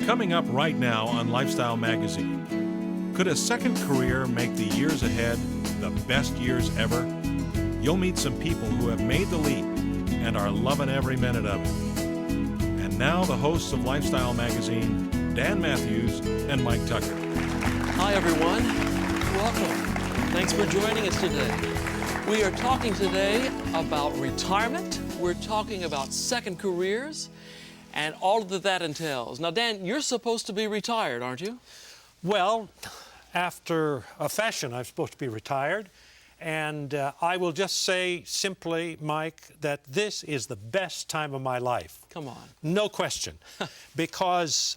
Coming up right now on Lifestyle Magazine. Could a second career make the years ahead the best years ever? You'll meet some people who have made the leap and are loving every minute of it. And now the hosts of Lifestyle Magazine, Dan Matthews and Mike Tucker. Hi everyone, welcome. Thanks for joining us today. We are talking today about retirement. We're talking about second careers and all that entails. Now Dan, you're supposed to be retired, aren't you? Well, after a fashion, I'm supposed to be retired. And I will just say simply, Mike, that this is the best time of my life. Come on. No question. Because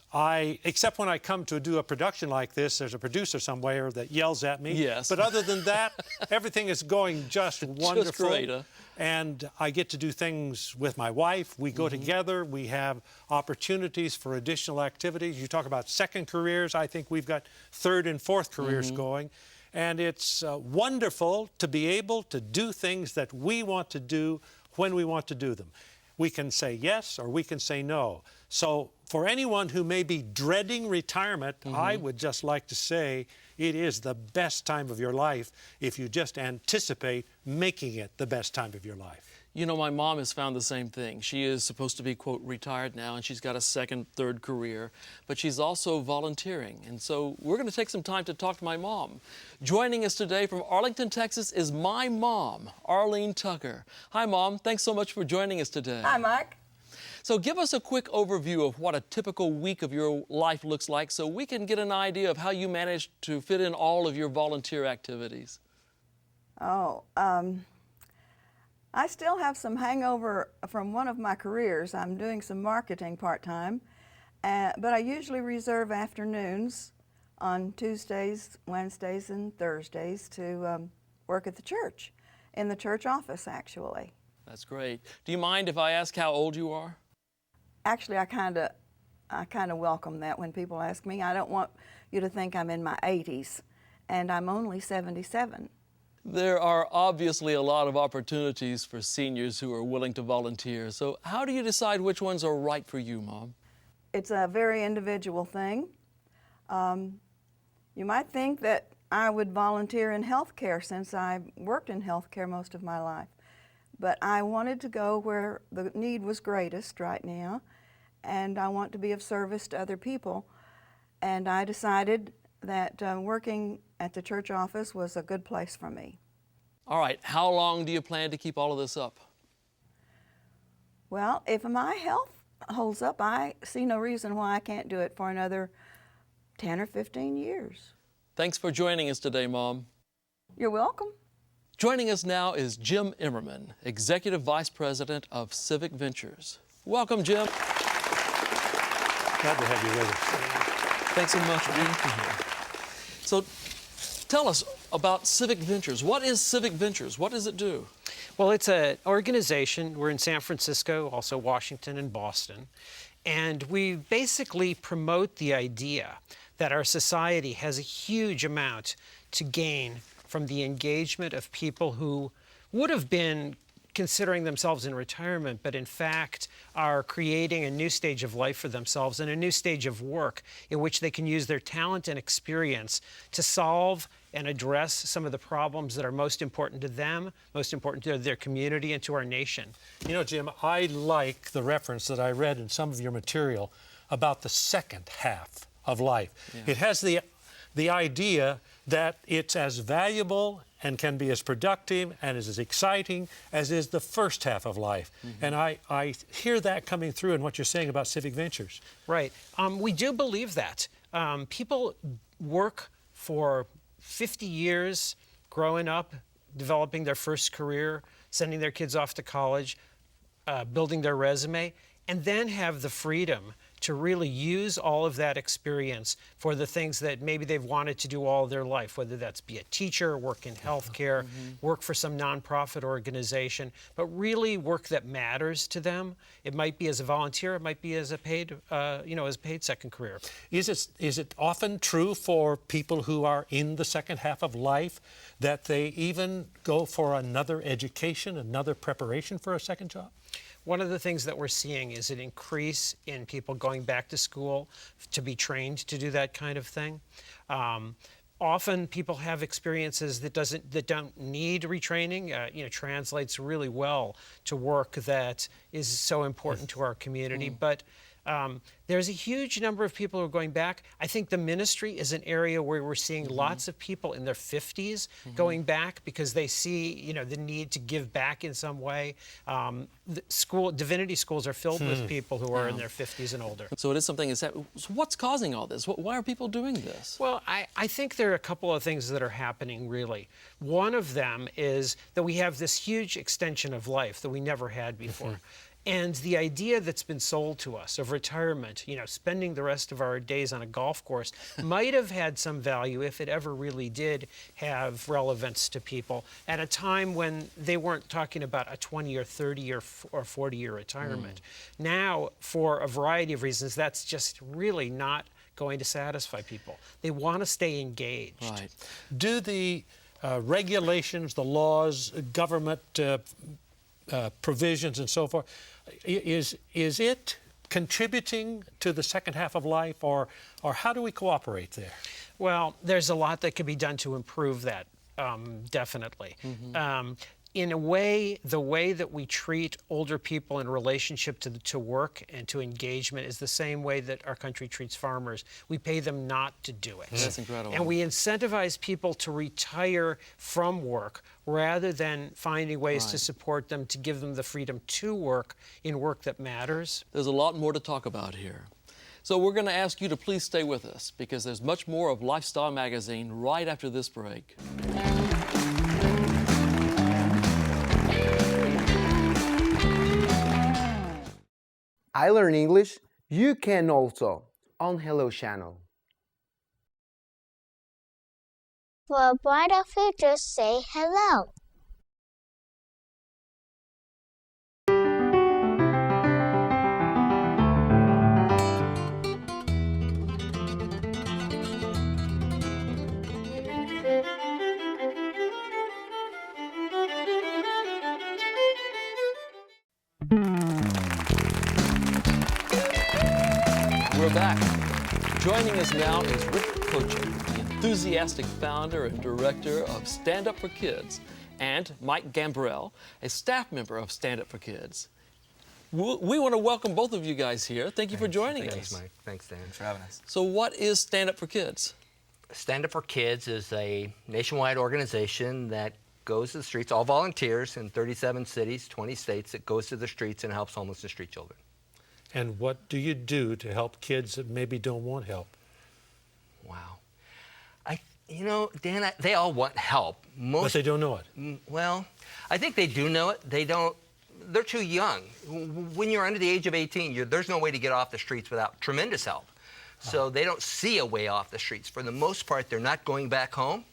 except when I come to do a production like this, there's a producer somewhere that yells at me. Yes. But other than that, everything is going just wonderful. Just great, huh? And I get to do things with my wife. We go together. We have opportunities for additional activities. You talk about second careers. I think we've got third and fourth careers going. And it's wonderful to be able to do things that we want to do when we want to do them. We can say yes or we can say no. So for anyone who may be dreading retirement, I would just like to say it is the best time of your life if you just anticipate making it the best time of your life. You know, my mom has found the same thing. She is supposed to be, quote, retired now, and she's got a second, third career, but she's also volunteering. And so we're going to take some time to talk to my mom. Joining us today from Arlington, Texas is my mom, Arlene Tucker. Hi, Mom. Thanks so much for joining us today. Hi, Mike. So give us a quick overview of what a typical week of your life looks like so we can get an idea of how you manage to fit in all of your volunteer activities. I still have some hangover from one of my careers. I'm doing some marketing part-time, but I usually reserve afternoons on Tuesdays, Wednesdays, and Thursdays to work at the church, in the church office, actually. That's great. Do you mind if I ask how old you are? Actually, I kind of welcome that when people ask me. I don't want you to think I'm in my 80s, and I'm only 77. There are obviously a lot of opportunities for seniors who are willing to volunteer. So how do you decide which ones are right for you, Mom? It's a very individual thing. You might think that I would volunteer in healthcare since I worked in healthcare most of my life. But I wanted to go where the need was greatest right now, and I want to be of service to other people. And I decided that working at the church office was a good place for me. All right, how long do you plan to keep all of this up? Well, if my health holds up, I see no reason why I can't do it for another 10 or 15 years. Thanks for joining us today, Mom. You're welcome. Joining us now is Jim Immerman, Executive Vice President of Civic Ventures. Welcome, Jim. Glad to have you with us. Thanks so much for being here. So tell us about Civic Ventures. What is Civic Ventures? What does it do? Well, it's an organization. We're in San Francisco, also Washington and Boston. And we basically promote the idea that our society has a huge amount to gain from the engagement of people who would have been considering themselves in retirement, but in fact are creating a new stage of life for themselves and a new stage of work in which they can use their talent and experience to solve and address some of the problems that are most important to them, most important to their community and to our nation. You know, Jim, I like the reference that I read in some of your material about the second half of life. Yeah. It has the idea that it's as valuable and can be as productive and is as exciting as is the first half of life. And I hear that coming through in what you're saying about Civic Ventures. Right. We do believe that. People work for 50 years growing up, developing their first career, sending their kids off to college, building their resume, and then have the freedom to really use all of that experience for the things that maybe they've wanted to do all their life, whether that's be a teacher, work in healthcare, work for some nonprofit organization, but really work that matters to them. It might be as a volunteer, it might be as a paid, as a paid second career. Is it often true for people who are in the second half of life that they even go for another education, another preparation for a second job? one of the things that we're seeing is an increase in people going back to school to be trained to do that kind of thing. Often people have experiences that don't need retraining. Translates really well to work that is so important to our community. But there's a huge number of people who are going back. I think the ministry is an area where we're seeing lots of people in their 50s going back because they see, the need to give back in some way. Divinity schools are filled with people who are in their 50s and older. So it is something. So what's causing all this? Why are people doing this? Well, I think there are a couple of things that are happening, really. One of them is that we have this huge extension of life that we never had before. And the idea that's been sold to us of retirement, spending the rest of our days on a golf course, might have had some value if it ever really did have relevance to people at a time when they weren't talking about a 20 or 30 or 40-year retirement. Now, for a variety of reasons, that's just really not going to satisfy people. They want to stay engaged. Right. Do the regulations, the laws, government provisions and so forth, is it contributing to the second half of life, or how do we cooperate there? Well, there's a lot that could be done to improve that, definitely. In a way, the way that we treat older people in relationship to work and to engagement is the same way that our country treats farmers. We pay them not to do it. That's incredible. And we incentivize people to retire from work rather than finding ways to support them, to give them the freedom to work in work that matters. There's a lot more to talk about here. So we're going to ask you to please stay with us because there's much more of Lifestyle Magazine right after this break. I Learn English, you can also on Hello Channel. For a brighter future, say hello. We're back. Joining us now is Rick Kocher, the enthusiastic founder and director of Stand Up for Kids, and Mike Gambrell, a staff member of Stand Up for Kids. We want to welcome both of you guys here. Thank you for joining us. Thanks, Mike. Thanks, Dan. Thanks for having us. So what is Stand Up for Kids? Stand Up for Kids is a nationwide organization that goes to the streets, all volunteers in 37 cities, 20 states, that goes to the streets and helps homeless and street children. And what do you do to help kids that maybe don't want help? Wow. Dan, they all want help. But they don't know it. Well, I think they do know it. They're too young. When you're under the age of 18, there's no way to get off the streets without tremendous help. So they don't see a way off the streets. For the most part, they're not going back home.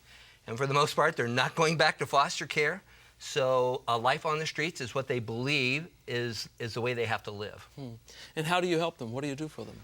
And for the most part, they're not going back to foster care. So a life on the streets is what they believe is the way they have to live. And how do you help them? What do you do for them?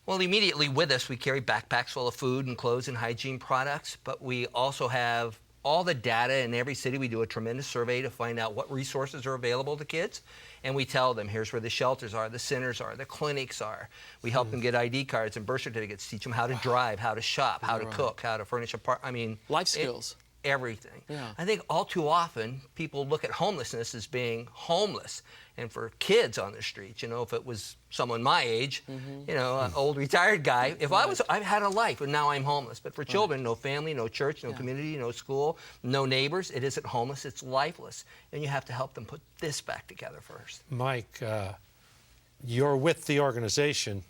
Well, immediately with us, we carry backpacks full of food and clothes and hygiene products, but we also have all the data in every city. We do a tremendous survey to find out what resources are available to kids, and we tell them, here's where the shelters are, the centers are, the clinics are. We help them get ID cards and birth certificates, teach them how to drive, how to shop, how to cook, how to furnish a life skills. Everything. Yeah. I think all too often people look at homelessness as being homeless. And for kids on the streets, if it was someone my age, an old retired guy, I've had a life and now I'm homeless. But for children, no family, no church, no community, no school, no neighbors, it isn't homeless, it's lifeless. And you have to help them put this back together first. Mike, you're with the organization.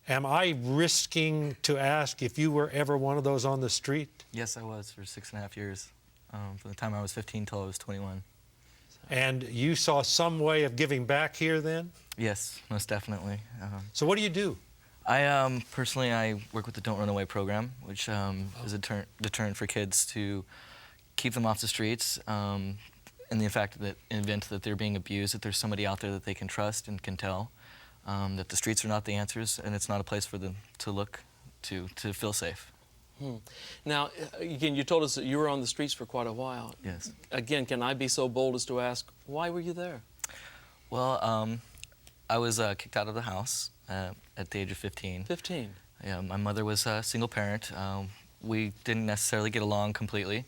Am I risking to ask if you were ever one of those on the street? Yes, I was for 6.5 years, from the time I was 15 till I was 21. And you saw some way of giving back here then? Yes, most definitely. So what do you do? I personally work with the Don't Run Away program, which is a deterrent for kids to keep them off the streets. In the event that they're being abused, that there's somebody out there that they can trust and can tell. That the streets are not the answers, and it's not a place for them to look to feel safe. Now, again, you told us that you were on the streets for quite a while. Yes. Again, can I be so bold as to ask, why were you there? Well, I was kicked out of the house at the age of 15. 15. Yeah, my mother was a single parent. We didn't necessarily get along completely,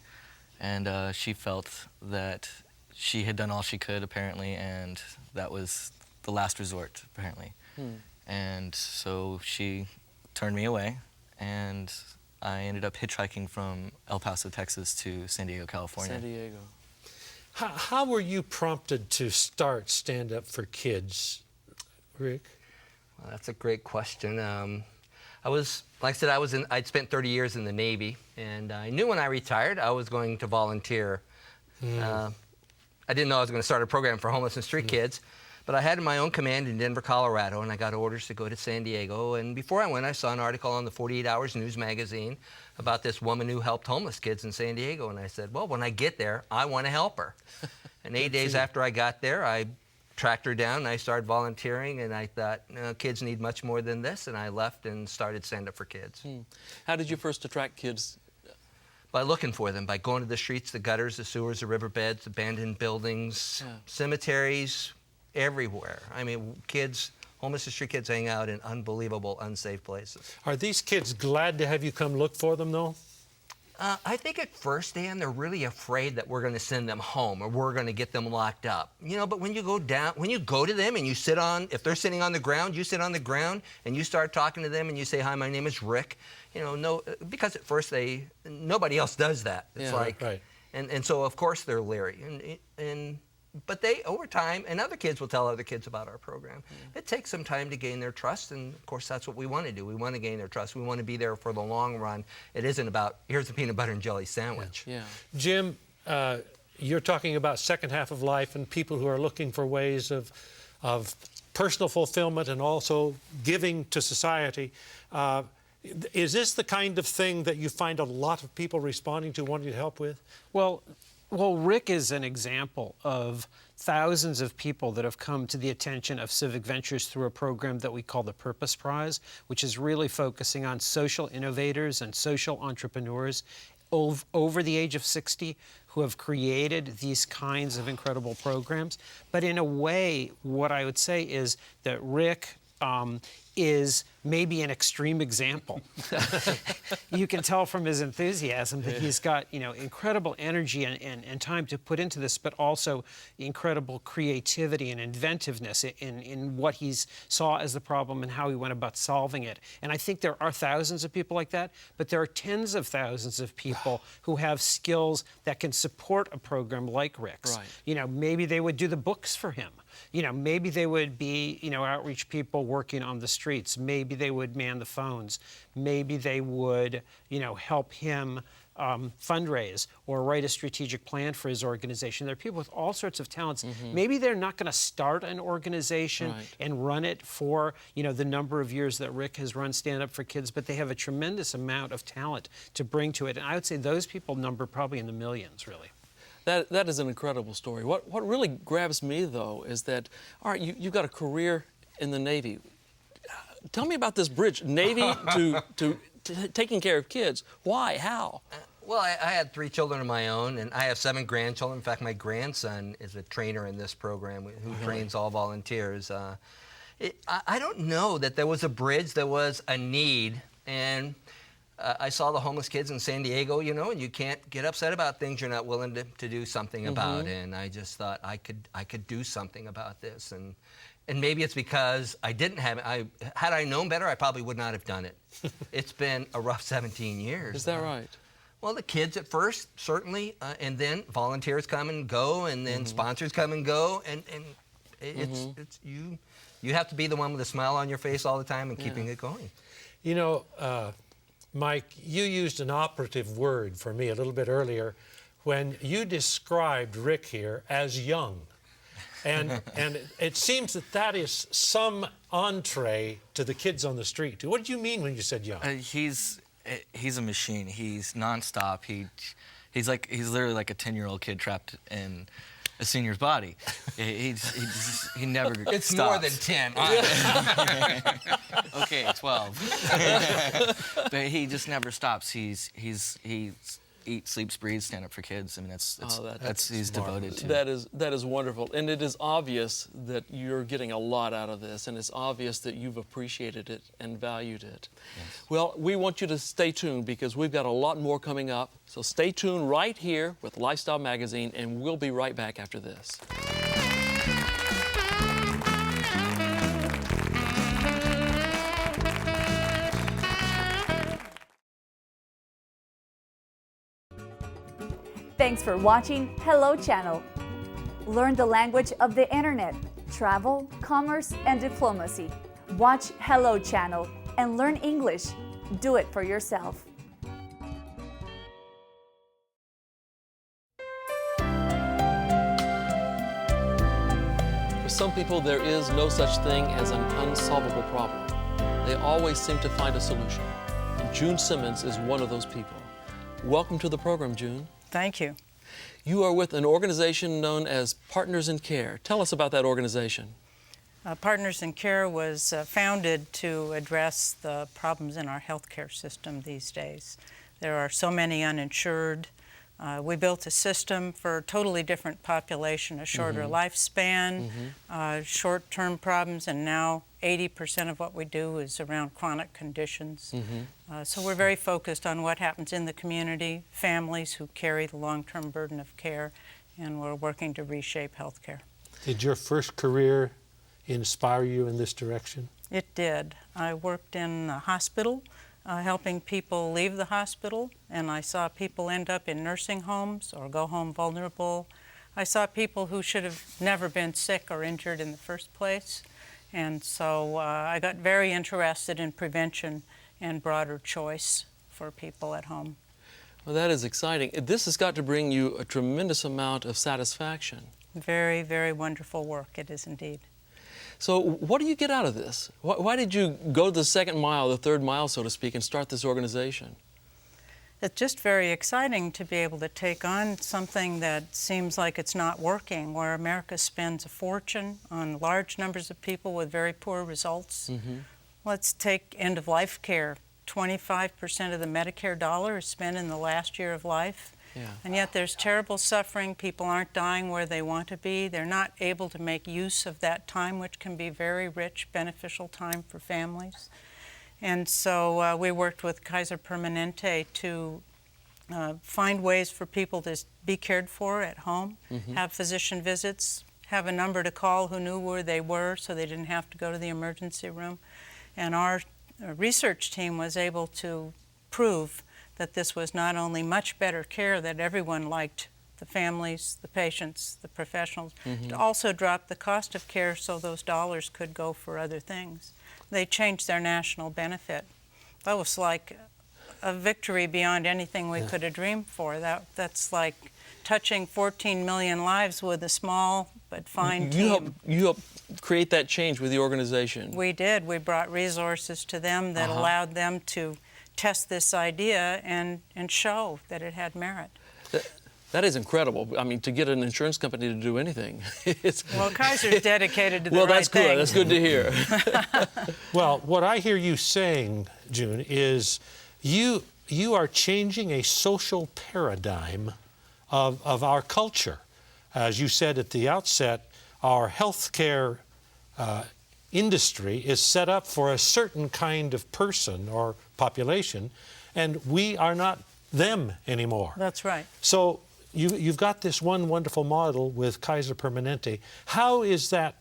and she felt that she had done all she could, apparently, and that was the last resort, apparently. And so she turned me away, and I ended up hitchhiking from El Paso, Texas to San Diego, California. San Diego. How were you prompted to start Stand Up for Kids, Rick? Well, that's a great question. I was, like I said, I'd spent 30 years in the Navy, and I knew when I retired I was going to volunteer. I didn't know I was going to start a program for homeless and street kids, but I had my own command in Denver, Colorado, and I got orders to go to San Diego. And before I went, I saw an article on the 48 Hours News magazine about this woman who helped homeless kids in San Diego. And I said, well, when I get there, I want to help her. And 8 days after I got there, I tracked her down and I started volunteering, and I thought, no, kids need much more than this, and I left and started Stand Up for Kids. How did you first attract kids? By looking for them, by going to the streets, the gutters, the sewers, the riverbeds, abandoned buildings, cemeteries, everywhere. I mean, kids, homeless and street kids hang out in unbelievable, unsafe places. Are these kids glad to have you come look for them, though? I think at first, Dan, they're really afraid that we're going to send them home or we're going to get them locked up. You know, but when you go to them and you sit on, if they're sitting on the ground, you sit on the ground and you start talking to them and you say, hi, my name is Rick. You know, because at first nobody else does that. It's right. And so of course they're leery. But they, over time, and other kids will tell other kids about our program. It takes some time to gain their trust, and of course that's what we want to do. We want to gain their trust. We want to be there for the long run. It isn't about, here's a peanut butter and jelly sandwich. Yeah. Jim, you're talking about second half of life and people who are looking for ways of personal fulfillment and also giving to society. Is this the kind of thing that you find a lot of people responding to, wanting to help with? Well, Rick is an example of thousands of people that have come to the attention of Civic Ventures through a program that we call the Purpose Prize, which is really focusing on social innovators and social entrepreneurs over the age of 60 who have created these kinds of incredible programs. But in a way, what I would say is that Rick is maybe an extreme example. You can tell from his enthusiasm that he's got, incredible energy and time to put into this, but also incredible creativity and inventiveness in what he saw as the problem and how he went about solving it. And I think there are thousands of people like that, but there are tens of thousands of people who have skills that can support a program like Rick's. Right. Maybe they would do the books for him. Maybe they would be, outreach people working on the streets. Maybe they would man the phones. Maybe they would, help him fundraise or write a strategic plan for his organization. There are people with all sorts of talents. Maybe they're not going to start an organization and run it for, the number of years that Rick has run Stand Up for Kids, but they have a tremendous amount of talent to bring to it. And I would say those people number probably in the millions, really. That is an incredible story. What really grabs me, though, is that, all right, you've got a career in the Navy. Tell me about this bridge, Navy to taking care of kids. Why? How? Well, I had 3 children of my own, and I have 7 grandchildren. In fact, my grandson is a trainer in this program who trains all volunteers. I don't know that there was a bridge, there was a need, and I saw the homeless kids in San Diego, and you can't get upset about things you're not willing to do something about. And I just thought I could do something about this. And maybe it's because I didn't have it. Had I known better, I probably would not have done it. It's been a rough 17 years. Is that right? Well, the kids at first, certainly, and then volunteers come and go, and then sponsors come and go, and it's you have to be the one with a smile on your face all the time and keeping it going. Mike, you used an operative word for me a little bit earlier when you described Rick here as young. And it seems that is some entree to the kids on the street. What did you mean when you said young? He's a machine. He's nonstop. He's literally like a 10-year-old kid trapped in a senior's body. He never It's stops. more than 10. Okay, 12. But he just never stops. He's eat, sleeps, breathes stand up for kids. I mean, that's he's devoted to. That is wonderful, and it is obvious that you're getting a lot out of this, and it's obvious that you've appreciated it and valued it. Yes. Well, we want you to stay tuned because we've got a lot more coming up. So stay tuned right here with Lifestyle Magazine, and we'll be right back after this. Thanks for watching Hello Channel. Learn the language of the internet, travel, commerce, and diplomacy. Watch Hello Channel and learn English. Do it for yourself. For some people, there is no such thing as an unsolvable problem. They always seem to find a solution. And June Simmons is one of those people. Welcome to the program, June. Thank you. You are with an organization known as Partners in Care. Tell us about that organization. Partners in Care was founded to address the problems in our healthcare system these days. There are so many uninsured. We built a system for a totally different population, a shorter lifespan, short-term problems, and now 80% of what we do is around chronic conditions. So we're very focused on what happens in the community, families who carry the long-term burden of care, and we're working to reshape healthcare. Did your first career inspire you in this direction? It did. I worked in a hospital, helping people leave the hospital, and I saw people end up in nursing homes or go home vulnerable. I saw people who should have never been sick or injured in the first place, and so I got very interested in prevention and broader choice for people at home. Well, that is exciting. This has got to bring you a tremendous amount of satisfaction. Very, very wonderful work, it is indeed. So what do you get out of this? Why did you go the second mile, the third mile, so to speak, and start this organization? It's just very exciting to be able to take on something that seems like it's not working, where America spends a fortune on large numbers of people with very poor results. Let's take end-of-life care. 25% of the Medicare dollar is spent in the last year of life. And yet there's terrible suffering. People aren't dying where they want to be. They're not able to make use of that time, which can be very rich, beneficial time for families. And so we worked with Kaiser Permanente to find ways for people to be cared for at home, have physician visits, have a number to call who knew where they were so they didn't have to go to the emergency room. And our research team was able to prove that this was not only much better care that everyone liked, the families, the patients, the professionals, to also drop the cost of care so those dollars could go for other things. They changed their national benefit. That was like a victory beyond anything we could have dreamed for. That's like touching 14 million lives with a small but fine team. You helped create that change with the organization. We did. We brought resources to them that allowed them to test this idea and show that it had merit. That is incredible. I mean, to get an insurance company to do anything. Well, Kaiser's dedicated to the well, right that's thing. good. That's good to hear. Well, what I hear you saying, June, is you are changing a social paradigm of our culture. As you said at the outset, our healthcare industry is set up for a certain kind of person or population, and we are not them anymore. That's right. So you've got this one wonderful model with Kaiser Permanente. How is that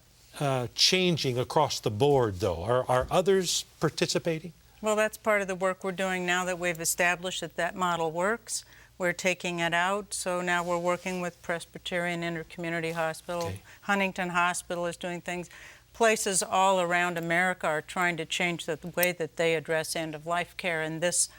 changing across the board, though? Are others participating? Well, that's part of the work we're doing now that we've established that model works. We're taking it out, so now we're working with Presbyterian Intercommunity Hospital. Huntington Hospital is doing things. Places all around America are trying to change the way that they address end-of-life care, and this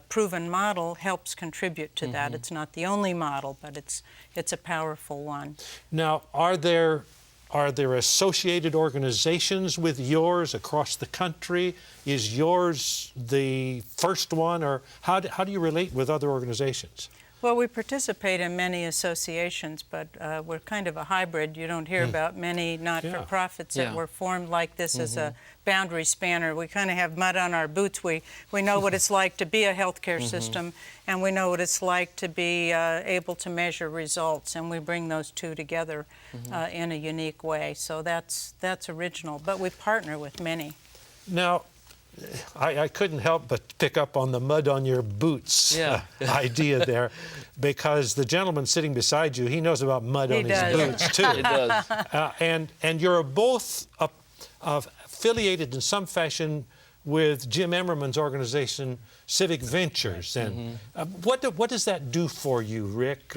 proven model helps contribute to that. It's not the only model, but it's a powerful one. Now, are there associated organizations with yours across the country? Is yours the first one, or how do you relate with other organizations? Well, we participate in many associations, but we're kind of a hybrid. You don't hear about many not-for-profits that were formed like this as a boundary spanner. We kind of have mud on our boots. We know what it's like to be a healthcare system, and we know what it's like to be able to measure results, and we bring those two together in a unique way. So that's original, but we partner with many. Now, I couldn't help but pick up on the mud on your boots idea there, because the gentleman sitting beside you, he knows about mud on his boots too. It does. And you're both affiliated in some fashion with Jim Emmerman's organization, Civic Ventures. And what does that do for you, Rick?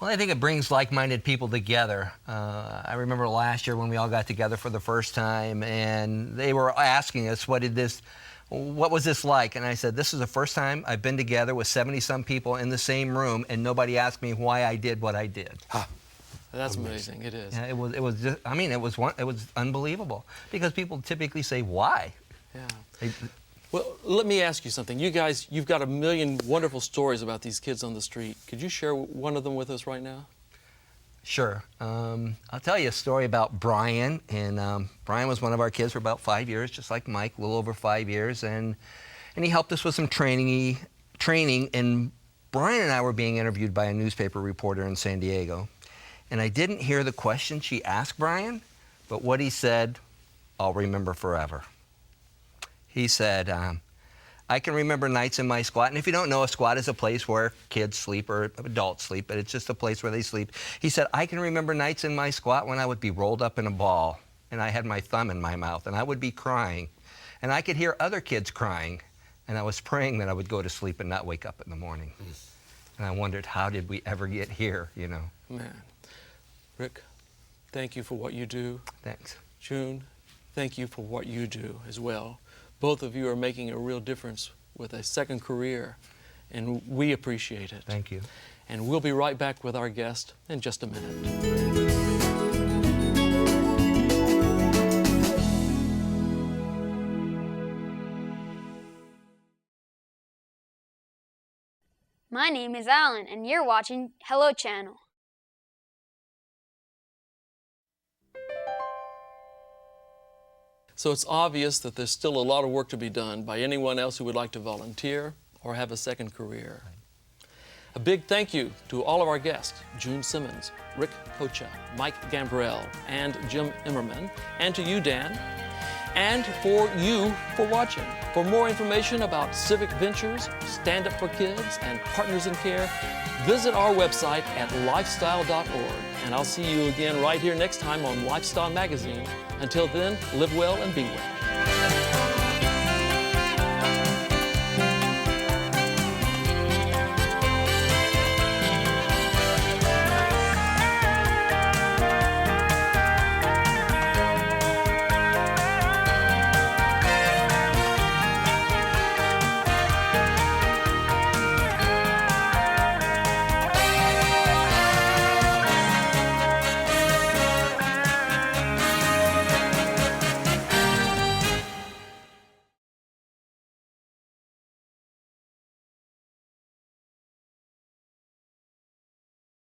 Well, I think it brings like-minded people together. I remember last year when we all got together for the first time, and they were asking us, what was this like? And I said, this is the first time I've been together with 70-some people in the same room, and nobody asked me why I did what I did. That's amazing. It is. Yeah, it was just, I mean, it was unbelievable, because people typically say, why? Yeah. Well, let me ask you something. You guys, you've got a million wonderful stories about these kids on the street. Could you share one of them with us right now? Sure. I'll tell you a story about Brian. And Brian was one of our kids for about 5 years, just like Mike, a little over 5 years. And he helped us with some training. And Brian and I were being interviewed by a newspaper reporter in San Diego. And I didn't hear the question she asked Brian, but what he said, I'll remember forever. He said, I can remember nights in my squat, and if you don't know, a squat is a place where kids sleep or adults sleep, but it's just a place where they sleep. He said, I can remember nights in my squat when I would be rolled up in a ball, and I had my thumb in my mouth, and I would be crying, and I could hear other kids crying, and I was praying that I would go to sleep and not wake up in the morning. And I wondered, how did we ever get here, you know? Man. Rick, thank you for what you do. Thanks. June, thank you for what you do as well. Both of you are making a real difference with a second career, and we appreciate it. Thank you. And we'll be right back with our guest in just a minute. My name is Alan, and you're watching Hello Channel. So it's obvious that there's still a lot of work to be done by anyone else who would like to volunteer or have a second career. A big thank you to all of our guests, June Simmons, Rick Kocha, Mike Gambrell, and Jim Emmerman, and to you, Dan, and for you for watching. For more information about Civic Ventures, Stand Up for Kids, and Partners in Care, visit our website at lifestyle.org. And I'll see you again right here next time on Lifestyle Magazine. Until then, live well and be well.